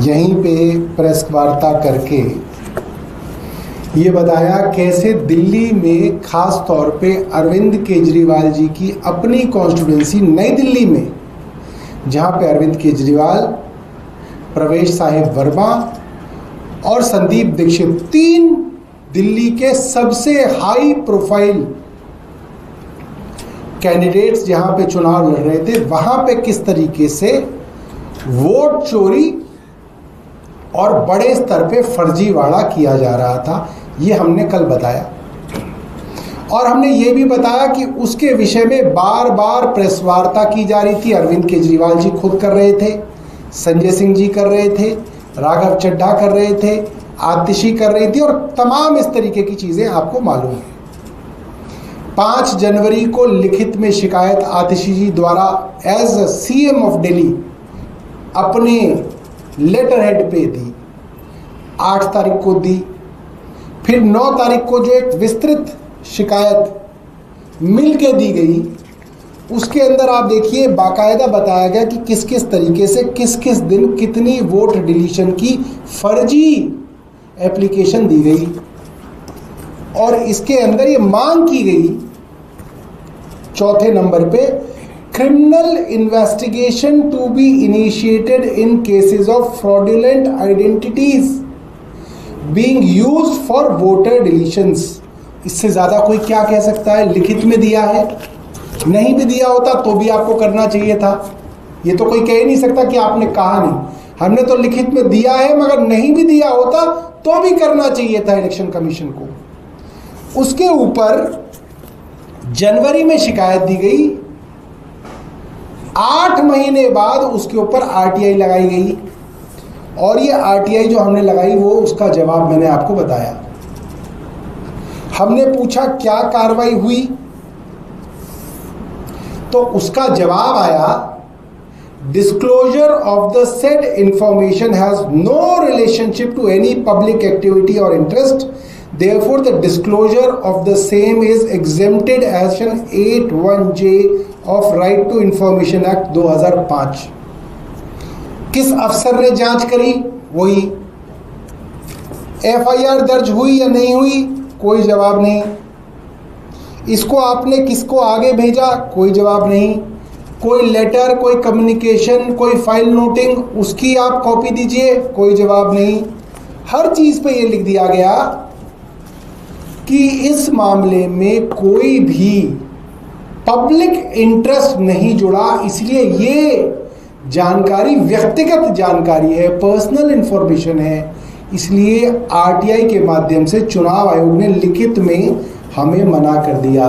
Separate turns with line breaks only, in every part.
यहीं पे प्रेस वार्ता करके ये बताया कैसे दिल्ली में खास तौर पे अरविंद केजरीवाल जी की अपनी कॉन्स्टिट्यूंसी नई दिल्ली में, जहाँ पे अरविंद केजरीवाल, प्रवेश साहिब वर्मा और संदीप दीक्षित, तीन दिल्ली के सबसे हाई प्रोफाइल कैंडिडेट्स जहाँ पे चुनाव लड़ रहे थे, वहाँ पे किस तरीके से वोट चोरी और बड़े स्तर पे फर्जीवाड़ा किया जा रहा था, ये हमने कल बताया। और हमने ये भी बताया कि उसके विषय में बार बार प्रेस वार्ता की जा रही थी। अरविंद केजरीवाल जी खुद कर रहे थे, संजय सिंह जी कर रहे थे, राघव चड्ढा कर रहे थे, आतिशी कर रही थी और तमाम इस तरीके की चीज़ें आपको मालूम है। 5 जनवरी को लिखित में शिकायत आतिशी जी द्वारा एज सीएम ऑफ दिल्ली अपने लेटर हेड पे दी, 8 तारीख को दी। फिर 9 तारीख को जो एक विस्तृत शिकायत मिल के दी गई, उसके अंदर आप देखिए बाकायदा बताया गया कि किस किस तरीके से किस किस दिन कितनी वोट डिलीशन की फर्जी एप्लीकेशन दी गई। और इसके अंदर ये मांग की गई 4थे नंबर पे, criminal investigation to be initiated in cases of fraudulent identities being used for voter deletions. इससे ज़्यादा कोई क्या कह सकता है? लिखित में दिया है, नहीं भी दिया होता तो भी आपको करना चाहिए था। ये तो कोई कह नहीं सकता कि आपने कहा नहीं, हमने तो लिखित में दिया है, मगर नहीं भी दिया होता तो भी करना चाहिए था इलेक्शन कमीशन को। उसके ऊपर जनवरी में शिकायत दी गई, 8 महीने बाद उसके ऊपर आरटीआई लगाई गई। और ये आरटीआई जो हमने लगाई वो उसका जवाब मैंने आपको बताया। हमने पूछा क्या कार्रवाई हुई, तो उसका जवाब आया, disclosure of the said information has no relationship to any public activity और interest, therefore the disclosure of the same is exempted as section 81J of Right to Information Act 2005। किस अफसर ने जांच करी? वही। एफआईआर दर्ज हुई या नहीं हुई? कोई जवाब नहीं। इसको आपने किसको आगे भेजा? कोई जवाब नहीं। कोई लेटर, कोई कम्युनिकेशन, कोई फाइल नोटिंग, उसकी आप कॉपी दीजिए, कोई जवाब नहीं। हर चीज पे ये लिख दिया गया कि इस मामले में कोई भी पब्लिक इंटरेस्ट नहीं जुड़ा, इसलिए ये जानकारी व्यक्तिगत जानकारी है, पर्सनल इंफॉर्मेशन है, इसलिए आरटीआई के माध्यम से चुनाव आयोग ने लिखित में हमें मना कर दिया।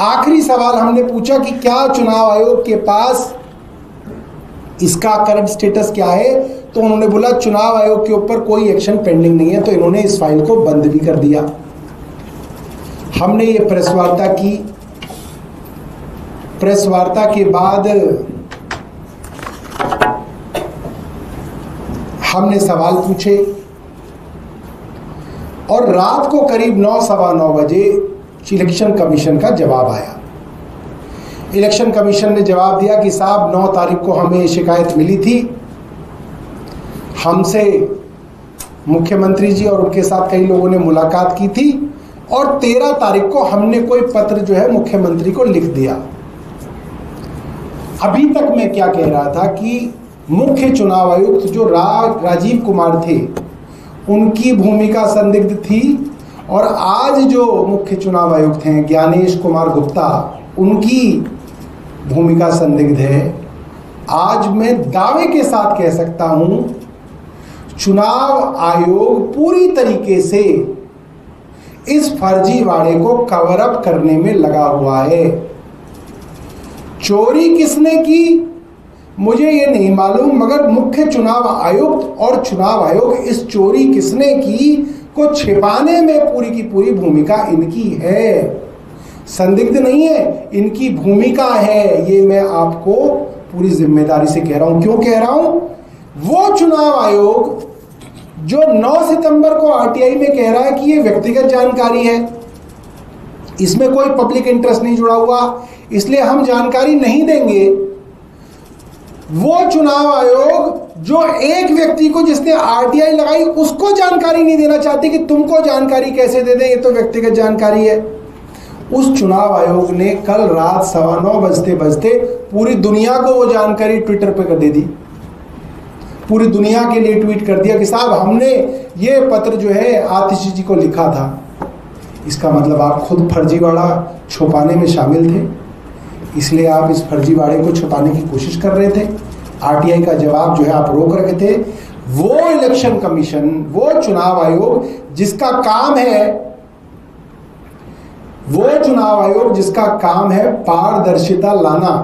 आखिरी सवाल हमने पूछा कि क्या चुनाव आयोग के पास इसका करंट स्टेटस क्या है, तो उन्होंने बोला चुनाव आयोग के ऊपर कोई एक्शन पेंडिंग नहीं है, तो इन्होंने इस फाइल को बंद भी कर दिया। हमने ये प्रेस वार्ता की। प्रेस वार्ता के बाद हमने सवाल पूछे और रात को करीब 9, सवा 9 बजे इलेक्शन कमीशन का जवाब आया। इलेक्शन कमीशन ने जवाब दिया कि साहब 9 तारीख को हमें शिकायत मिली थी, हमसे मुख्यमंत्री जी और उनके साथ कई लोगों ने मुलाकात की थी और 13 तारीख को हमने कोई पत्र जो है मुख्यमंत्री को लिख दिया। अभी तक मैं क्या कह रहा था कि मुख्य चुनाव आयुक्त जो राजीव कुमार थे, उनकी भूमिका संदिग्ध थी और आज जो मुख्य चुनाव आयुक्त हैं ज्ञानेश कुमार गुप्ता, उनकी भूमिका संदिग्ध है। आज मैं दावे के साथ कह सकता हूं, चुनाव आयोग पूरी तरीके से इस फर्जीवाड़े को कवर अप करने में लगा हुआ है। चोरी किसने की मुझे ये नहीं मालूम, मगर मुख्य चुनाव आयुक्त और चुनाव आयोग इस चोरी किसने की को छिपाने में पूरी की पूरी भूमिका इनकी है। संदिग्ध नहीं है, इनकी भूमिका है। ये मैं आपको पूरी जिम्मेदारी से कह रहा हूं। क्यों कह रहा हूं? वो चुनाव आयोग जो 9 सितंबर को आरटीआई में कह रहा है कि ये व्यक्तिगत जानकारी है, इसमें कोई पब्लिक इंटरेस्ट नहीं जुड़ा हुआ, इसलिए हम जानकारी नहीं देंगे, वो चुनाव आयोग जो एक व्यक्ति को जिसने आरटीआई लगाई उसको जानकारी नहीं देना चाहती कि तुमको जानकारी कैसे दे दें, ये तो व्यक्तिगत जानकारी है। उस चुनाव आयोग ने कल रात 9:15 बजते बजते पूरी दुनिया को वो जानकारी ट्विटर पे कर दे दी, पूरी दुनिया के लिए ट्वीट कर दिया कि साहब हमने ये पत्र जो है आतिशी जी को लिखा था। इसका मतलब आप खुद फर्जीवाड़ा छुपाने में शामिल थे, इसलिए आप इस फर्जीवाड़े को छुपाने की कोशिश कर रहे थे। आरटीआई का जवाब जो है आप रोक रहे थे। वो इलेक्शन कमीशन, वो चुनाव आयोग जिसका काम है, वो चुनाव आयोग जिसका काम है पारदर्शिता लाना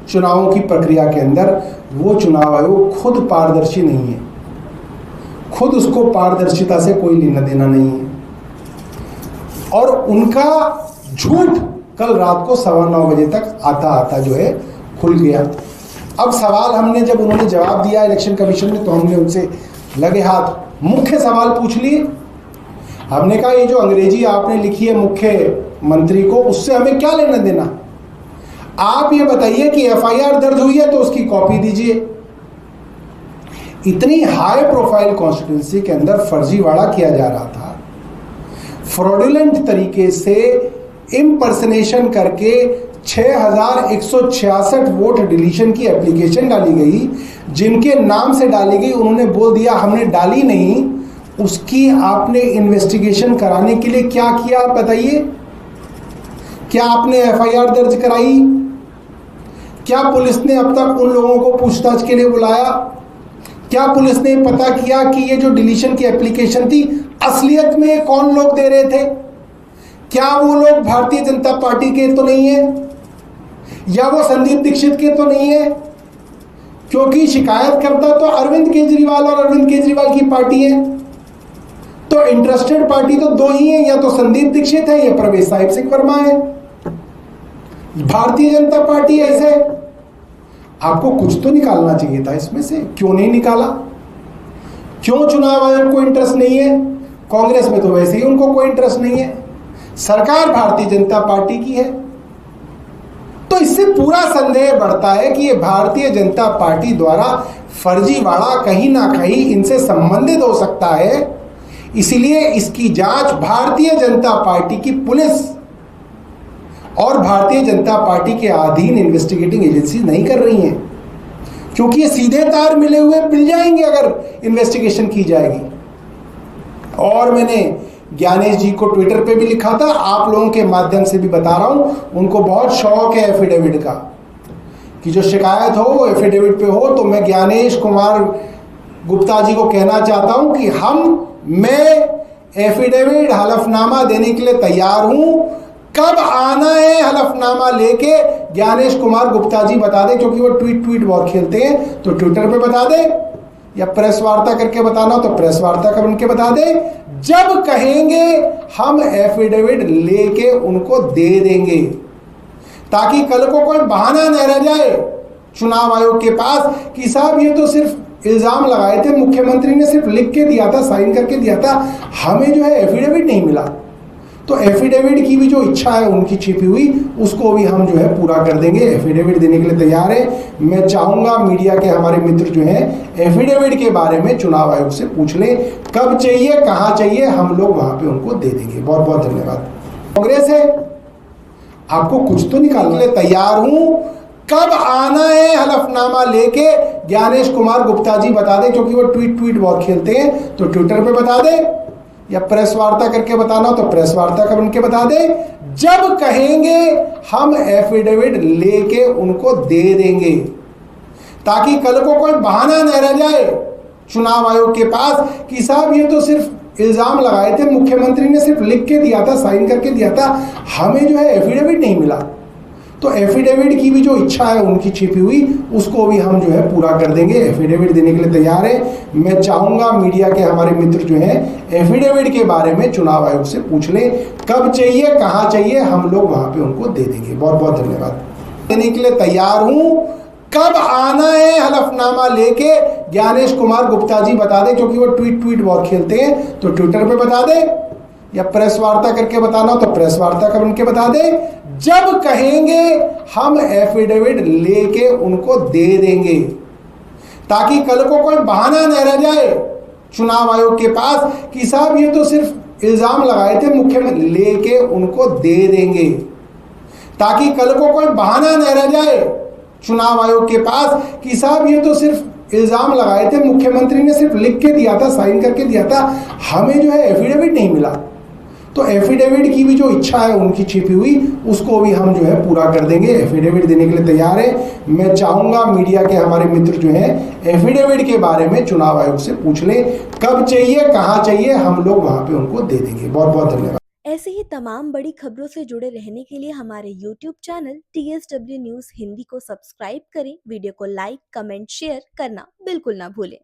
चुनावों की प्रक्रिया के अंदर, वो चुनाव आयोग खुद पारदर्शी नहीं है, खुद उसको पारदर्शिता से कोई लेना देना नहीं है। और उनका झूठ कल रात को 9:15 बजे तक आता आता जो है खुल गया। अब सवाल हमने, जब उन्होंने जवाब दिया इलेक्शन कमीशन ने, तो हमने उनसे लगे हाथ मुख्य सवाल पूछ लिए। हमने कहा ये जो अंग्रेजी आपने लिखी है मुख्यमंत्री को, उससे हमें क्या लेना देना? आप ये बताइए कि एफआईआर दर्ज हुई है तो उसकी कॉपी दीजिए। इतनी हाई प्रोफाइल कॉन्स्टिट्यूंसी के अंदर फर्जीवाड़ा किया जा रहा था, फ्रॉडुलेंट तरीके से इम्पर्सनेशन करके 6166 वोट डिलीशन की एप्लीकेशन डाली गई, जिनके नाम से डाली गई उन्होंने बोल दिया हमने डाली नहीं। उसकी आपने इन्वेस्टिगेशन कराने के लिए क्या किया आप बताइए? क्या आपने एफआईआर दर्ज कराई? क्या पुलिस ने अब तक उन लोगों को पूछताछ के लिए बुलाया? क्या पुलिस ने पता किया कि ये जो डिलीशन की एप्लीकेशन थी असलियत में कौन लोग दे रहे थे? क्या वो लोग भारतीय जनता पार्टी के तो नहीं है, या वो संदीप दीक्षित के तो नहीं है? क्योंकि शिकायत करता तो अरविंद केजरीवाल और अरविंद केजरीवाल की पार्टी है, तो इंटरेस्टेड पार्टी तो दो ही है, या तो संदीप दीक्षित है या प्रवेश साहिब सिंह वर्मा है। भारतीय जनता पार्टी ऐसे, आपको कुछ तो निकालना चाहिए था इसमें से, क्यों नहीं निकाला? क्यों चुनाव आयोग को इंटरेस्ट नहीं है? कांग्रेस में तो वैसे ही उनको कोई इंटरेस्ट नहीं है, सरकार भारतीय जनता पार्टी की है। तो इससे पूरा संदेह बढ़ता है कि ये भारतीय जनता पार्टी द्वारा फर्जीवाड़ा कहीं ना कहीं इनसे संबंधित हो सकता है। इसीलिए इसकी जांच भारतीय जनता पार्टी की पुलिस और भारतीय जनता पार्टी के अधीन इन्वेस्टिगेटिंग एजेंसी नहीं कर रही हैं, क्योंकि ये सीधे तार मिले हुए मिल जाएंगे अगर इन्वेस्टिगेशन की जाएगी। और मैंने ज्ञानेश जी को ट्विटर पे भी लिखा था, आप लोगों के माध्यम से भी बता रहा हूं, उनको बहुत शौक है एफिडेविट का, कि जो शिकायत हो वो एफिडेविट पे हो। तो मैं ज्ञानेश कुमार गुप्ता जी को कहना चाहता हूं कि मैं एफिडेविट हलफनामा देने के लिए तैयार हूं। कब आना है हलफनामा लेके, ज्ञानेश कुमार गुप्ता जी बता दें, क्योंकि वो ट्वीट बहुत खेलते हैं, तो ट्विटर पे बता दें, या प्रेस वार्ता करके बताना हो तो प्रेस वार्ता कर उनके बता दें। जब कहेंगे हम एफिडेविट लेके उनको दे देंगे, ताकि कल को कोई बहाना न रह जाए चुनाव आयोग के पास कि साहब ये तो सिर्फ इल्जाम लगाए थे, मुख्यमंत्री ने सिर्फ लिख के दिया था, साइन करके दिया था, हमें जो है एफिडेविट नहीं मिला। तो एफिडेविट की भी जो इच्छा है उनकी छिपी हुई, उसको भी हम जो है पूरा कर देंगे। एफिडेविट देने के लिए तैयार है। मैं चाहूंगा मीडिया के हमारे मित्र जो हैं एफिडेविट के बारे में चुनाव आयोग से पूछ लें, कब चाहिए, कहाँ चाहिए, हम लोग वहां पे उनको दे देंगे। बहुत बहुत धन्यवाद। कांग्रेस है, आपको कुछ तो निकालने के लिए तैयार हूं। कब आना है हलफनामा लेके, ज्ञानेश कुमार गुप्ता जी बता दें, क्योंकि वो ट्वीट बहुत खेलते हैं, तो ट्विटर पे बता दें, या प्रेस वार्ता करके बताना हो तो प्रेस वार्ता कर उनके बता दें। जब कहेंगे हम एफिडेविट लेके उनको दे देंगे, ताकि कल को कोई बहाना न रह जाए चुनाव आयोग के पास कि साहब ये तो सिर्फ इल्जाम लगाए थे, मुख्यमंत्री ने सिर्फ लिख के दिया था, साइन करके दिया था, हमें जो है एफिडेविट नहीं मिला। तो एफिडेविट की भी जो इच्छा है उनकी छिपी हुई, उसको भी हम जो है पूरा कर देंगे। एफिडेविट देने के लिए तैयार है। मैं चाहूंगा मीडिया के हमारे मित्र जो हैं एफिडेविट के बारे में चुनाव आयोग से पूछ लें, कब चाहिए, कहाँ चाहिए, हम लोग वहां पे उनको दे देंगे। बहुत बहुत धन्यवाद। देने के लिए तैयार हूं। कब आना है हलफनामा लेके, ज्ञानेश कुमार गुप्ता जी बता दें, क्योंकि वो ट्वीट बहुत खेलते हैं, तो ट्विटर पे बता दें, या प्रेस वार्ता करके बताना हो तो प्रेस वार्ता करके बता दे। जब कहेंगे हम एफिडेविट लेके उनको दे देंगे, ताकि कल को कोई बहाना न रह जाए चुनाव आयोग के पास कि साहब ये तो सिर्फ इल्जाम लगाए थे मुख्यमंत्री, लेके उनको दे देंगे, ताकि कल को कोई बहाना न रह जाए चुनाव आयोग के पास कि साहब ये तो सिर्फ इल्जाम लगाए थे, मुख्यमंत्री ने सिर्फ लिख के दिया था, साइन करके दिया था, हमें जो है एफिडेविट नहीं मिला। तो एफिडेविट की भी जो इच्छा है उनकी छिपी हुई, उसको भी हम जो है पूरा कर देंगे। एफिडेविट देने के लिए तैयार है। मैं चाहूंगा मीडिया के हमारे मित्र जो हैं एफिडेविट के बारे में चुनाव आयोग से पूछ लें, कब चाहिए, कहाँ चाहिए, हम लोग वहां पे उनको दे देंगे। बहुत बहुत धन्यवाद।
ऐसे ही तमाम बड़ी खबरों से जुड़े रहने के लिए हमारे YouTube channel TSW news Hindi को सब्सक्राइब करें। वीडियो को लाइक, कमेंट, शेयर करना बिल्कुल ना भूलें।